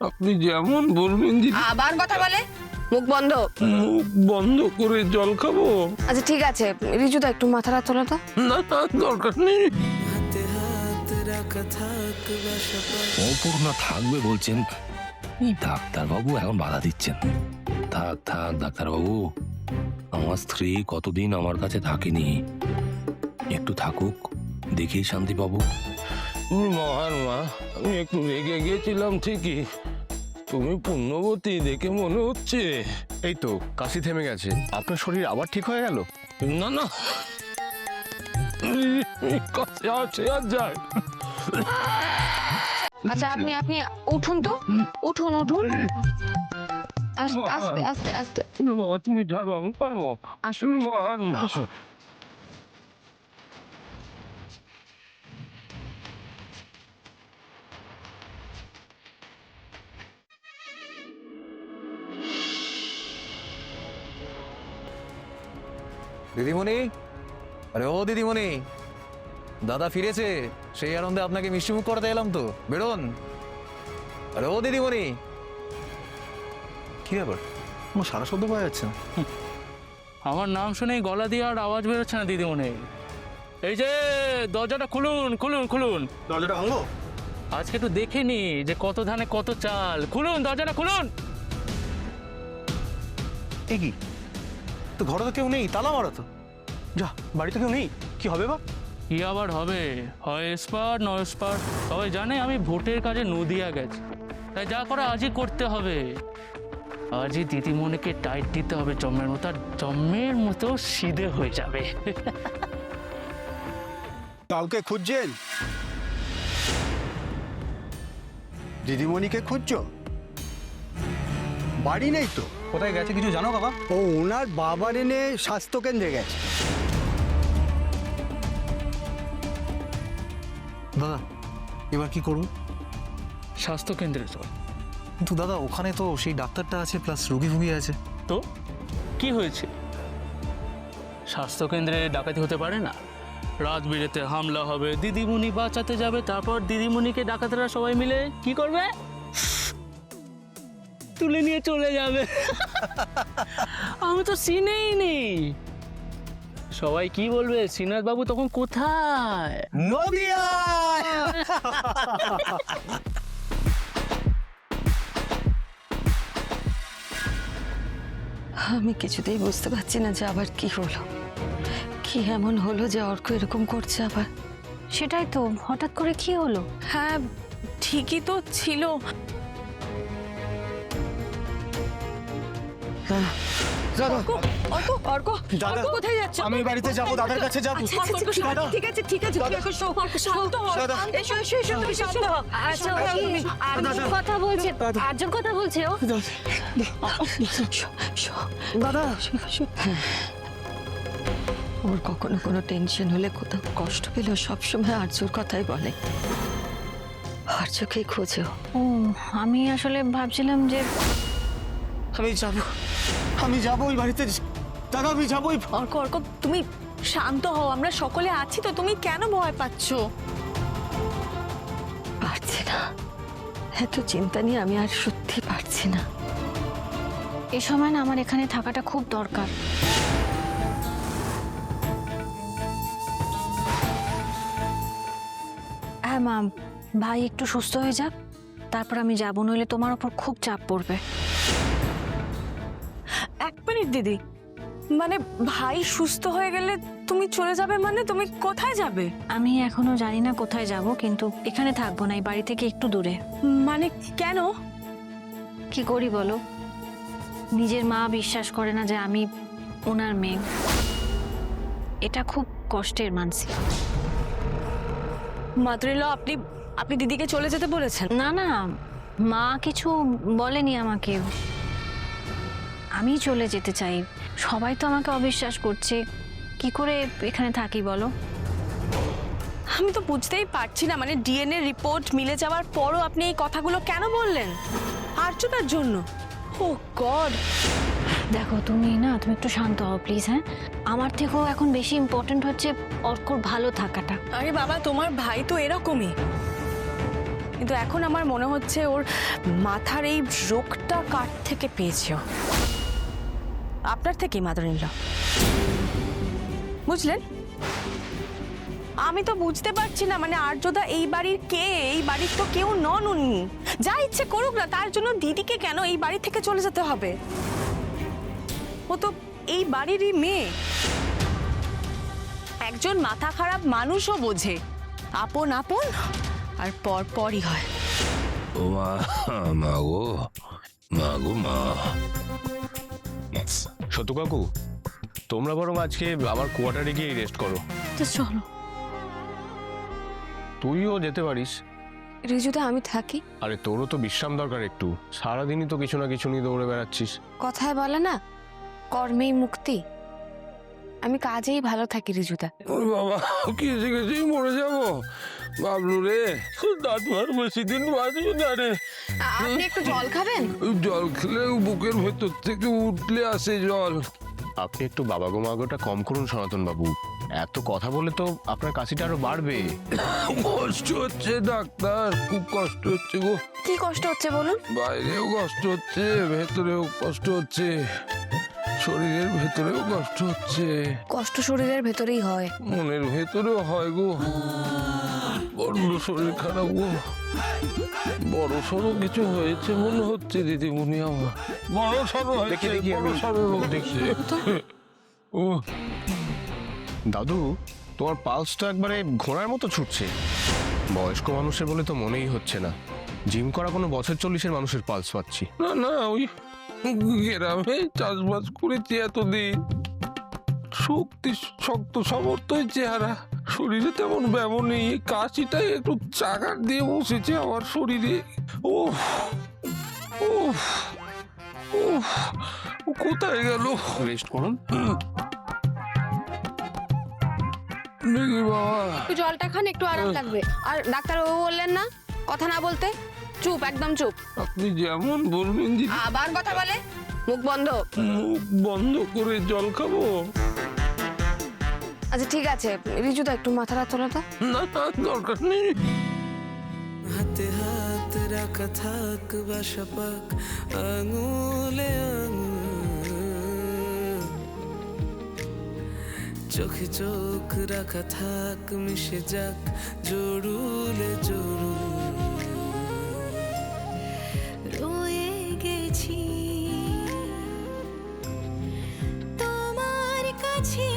আপনি যেমন বলবেন দিদি। আবার কথা বলে, মুখ বন্ধ। মুখ বন্ধ করে জল খাবো? আচ্ছা ঠিক আছে, রিজুদা একটু মাথাটা তোলো তো। না না, দরকার নেই। অপূর্ণা থাকবে বলছেন, এই ডাক্তারবাবু এখন বাধা দিচ্ছেন। থাক থাক ডাক্তারবাবু, আমার স্ত্রী কতদিন আমার কাছে থাকেনি, একটু থাকুক, দেখেই শান্তি পাবো। মহান মা, আমি একটু রেগে গেছিলাম ঠিকই, তুমি পুণ্যবতী দেখে মনে হচ্ছে। এই তো কাশি থেমে গেছে, আপনার শরীর আবার ঠিক হয়ে গেল? না না, কাছে আছে আর যায়। আচ্ছা আপনি আপনি উঠুন তো, উঠুন উঠুন, আস্তে আস্তে আস্তে আস্তে। বাবা তুমি যাবো, আমি পারবো। আসুন। মহান মা। দিদিমণি, আরে ও দিদিমণি, দাদা ফিরেছে, সেই আনন্দে আপনাকে মিষ্টিমুখ করাতে এলাম তো, বেরোন। আরে ও দিদিমণি, কি ব্যাপার, কোনো সারা শব্দ পাওয়া যাচ্ছে না? আমার নাম শুনেই গলা দিয়ে আর আওয়াজ বেরোচ্ছে না দিদিমণি। এই যে দরজাটা খুলুন খুলুন খুলুন। দরজাটা ভাঙবো? আজকে একটু দেখে নি যে কত ধানে কত চাল। খুলুন দরজাটা খুলুন। এ কি, তো ঘরে তো কেউ নেই, তালা মারা তো। যা, বাড়িতে কেউ নেই, কি হবে বা? কি আবার হবে, হয় এসপার্ট নয় এসপার্ট, সবাই জানে আমি ভোটের কাজে নদিয়া গেছি, তাই যা করে আজই করতে হবে। আজই দিদিমণিকে টাইট দিতে হবে জম্মের মতো, আর জম্মের মতো সিধে হয়ে যাবে। কাউকে খুঁজছেন? দিদিমণিকে খুঁজছো? বাড়ি নেই তো। কোথায় গেছে কিছু জানো বাবা? ও ওনার বাবার এনে স্বাস্থ্যকেন্দ্রে গেছে। দাদা এবার কি করবো? স্বাস্থ্যকেন্দ্রে তো কিন্তু দাদা ওখানে তো সেই ডাক্তারটা আছে, প্লাস রুগী ফুগী আছে। তো কি হয়েছে? স্বাস্থ্যকেন্দ্রে ডাকাতি হতে পারে না? রাত বিরেতে হামলা হবে, দিদিমণি বাঁচাতে যাবে, তারপর দিদিমণিকে ডাকাতেরা সবাই মিলে কি করবে? তুলে নিয়ে চলে যাবে। আমি তো সিনেই নেই, সবাই কি বলবে, শ্রীনাথ বাবু তখন কোথায়? নদিয়ায়! আমি কিছুতেই বুঝতে পারছি না যে আবার কি হলো, কি এমন হলো যে অর্ক এরকম করছে আবার। সেটাই তো, হঠাৎ করে কি হলো? হ্যাঁ ঠিকই তো ছিল। অর্ক অর্ক দাদা, অর্ক কোথায় যাচ্ছ? আমি বাড়িতে যাবো, দাদার কাছে যাবো। আচ্ছা, আচ্ছা, ঠিক আছে ঠিক আছে ঠিক আছে, তুমি এখন শান্ত হও। দাদা। এসো এসো এসো, তুমি শান্ত হও। আচ্ছা ও কি আর্জুন কথা বলছে? আর্জুন কথা বলছে ও? দাদা ওর কখনো কোনো টেনশন হলে, কোথাও কষ্ট পেলেও সবসময় আর্যর কথাই বলে, আর্যকেই খোঁজে ও। ও আমি আসলে ভাবছিলাম যে আমি যাবো ওই বাড়িতে। দাদা আমি যাবোই। অর্ক অর্ক তুমি শান্ত হও, আমরা সকলে আছি তো, তুমি কেন ভয় পাচ্ছো? পারছি না, এত চিন্তা নিয়ে আমি আর সত্যি পারছি না। এই সময় না আমার এখানে থাকাটা খুব দরকার। হ্যাঁ মা, ভাই একটু সুস্থ হয়ে যাক, তারপর আমি যাবো, নইলে তোমার ওপর খুব চাপ পড়বে। এক মিনিট দিদি, মানে ভাই সুস্থ হয়ে গেলে তুমি চলে যাবে? মানে তুমি কোথায় যাবে? আমি এখনো জানি না কোথায় যাব, কিন্তু এখানে থাকবো না, এই বাড়ি থেকে একটু দূরে। মানে কেন? কি করি বলো, নিজের মা বিশ্বাস করে না যে আমি ওনার মেয়ে, এটা খুব কষ্টের মানসি। মাতৃল আপনি আপনি দিদিকে চলে যেতে বলেছেন? না না, মা কিছু বলেনি আমাকে, আমি চলে যেতে চাই। সবাই তো আমাকে অবিশ্বাস করছে, কি করে এখানে থাকি বলো? আমি তো বুঝতেই পারছি না, মানে ডিএনএ রিপোর্ট মিলে যাওয়ার পরও আপনি এই কথাগুলো কেন বললেন? আর্যতার জন্য? ও গড! দেখো তুমি একটু শান্ত হও প্লিজ। হ্যাঁ, আমার থেকেও এখন বেশি ইম্পর্টেন্ট হচ্ছে অর্কর ভালো থাকাটা। আরে বাবা, তোমার ভাই তো এরকমই। কিন্তু এখন আমার মনে হচ্ছে ওর মাথার এই রোগটা কার থেকে পেয়েছে ও। আপনার থেকেই মাদার ইন ল, বুঝলেন? আমি তো বুঝতে পারছি না, মানে আর্যদা এই বাড়ির কে? এই বাড়ির তো কেউ নন উনি। যা ইচ্ছে করুক না, তার জন্য দিদিকে কেন এই বাড়ি থেকে চলে যেতে হবে? ও তো এই বাড়িরই মেয়ে। একজন মাথা খারাপ মানুষও বোঝে, আপন আপন আর পর পরই হয়। ও মা, মা গো, মা গো, মা। সতু কাকু, তোমরা বরং আজকে আমার কোয়ার্টারে গিয়ে রেস্ট করো। তো চলো। তুইও যেতে পারিস। রিজুদা আমি থাকি। আরে তোরও তো বিশ্রাম দরকার একটু, সারাদিনই তো কিছু না কিছু নিয়ে দৌড়ে বেড়াচ্ছিস। কথায় বলে না, কর্মেই মুক্তি। আমি কাজেই ভালো থাকি রিজুদা। ওরে বাবা, কেসে কেসেই মরে যাবো বাবলু রে। দাঁত মার বেশি দিন বাঁচবি না রে। আপনি একটু জল খাবেন? জল খেলে বুকের ভেতর থেকে উঠলে আসে জল। আপনি একটু বাবা গো মাগোটা কম করুন সনাতন বাবু, এত কথা বলে তো আপনার কাশিটা আরো বাড়বে। কষ্ট হচ্ছে ডাক্তার, খুব কষ্ট হচ্ছে গো। কি কষ্ট হচ্ছে বলুন? বাইরেও কষ্ট হচ্ছে, ভেতরেও কষ্ট হচ্ছে, শরীরের ভেতরেও কষ্ট হচ্ছে, কষ্ট শরীরের ভেতরেই হয়। মনের ভেতরেও হয় গো। বড্ড শরীর খারাপ গো। বড় সড়ো কিছু হয়েছে মনে হচ্ছে দিদিমণি আমার। বড় সড়ো হয়েছে, দেখি, বড় সড়ো রোগ দেখছি। ও দাদু, তোমার পালসটা একবারে ঘোড়ার মতো ছুটছে। বয়স্ক মানুষের বলে তো মনেই হচ্ছে না। জিম করা কোনো বছর 40-এর মানুষের পালস পাচ্ছি। না না, ওই গ্রামে চাষবাস করেছি এতদিন, শক্তি শক্ত সমর্থই চেহারা, শরীরে তেমন ব্যায়াম নেই। এই কাশিটাই একটু চাকার দিয়ে বসেছে আমার শরীরে। ও ও ও কোথায় গেল? রেস্ট করুন। দেখি বাবা, একটু জলটা খান, একটু আরাম লাগবে। আর ডাক্তারবাবু বললেন না কথা না বলতে? চুপ, একদম চুপ। আপনি যেমন বলবেন দিদি। আবার কথা বলে, মুখ বন্ধ। মুখ বন্ধ করে জল খাবো? আচ্ছা ঠিক আছে, রিজুদা একটু মাথাটা তোলো তো। না না, দরকার নেই। হাতে হাত রাখা থাক বাসা পাক আঙুলে আঙুল, চোখে চোখ রাখা থাক মিশে যাক জড়ুলে জড়ুল, রয়ে গেছি তোমার কাছে